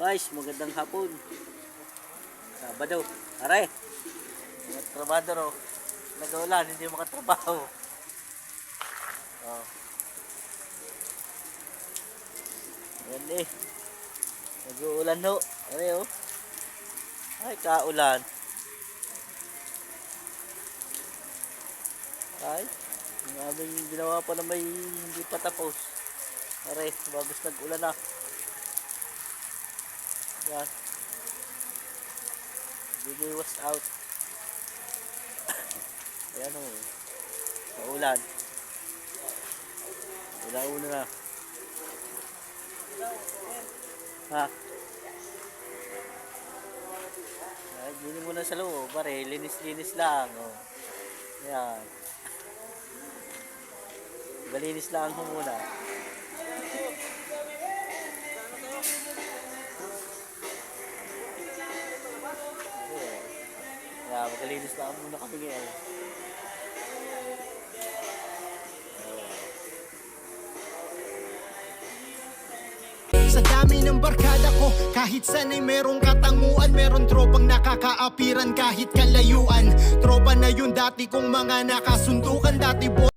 Guys, magandang hapon. Sabado. Aray. Mga trabador oh. Nag-uulan, hindi makatrabaho. Oh. Ayan eh. Nag-uulan ho. Aray oh. Ay, kaulan. Ay, yung aming ginawa pa na may hindi pa tapos. Aray, bagos nag-ulan na. Yan. Bigay was out. Ayan o. Maulan. Ilauna na. Ha? Ay, gini mo na sa loob. Pare, linis-linis lang. Oh. Ayan. Galinis lang ko muna. Kaya magalinis lang muna kami ngayon. Sa dami ng barkada ko, kahit sanay merong katanguan, meron tropang nakakaapiran kahit kalayuan. Tropa na yun dati kong mga nakasundukan dati.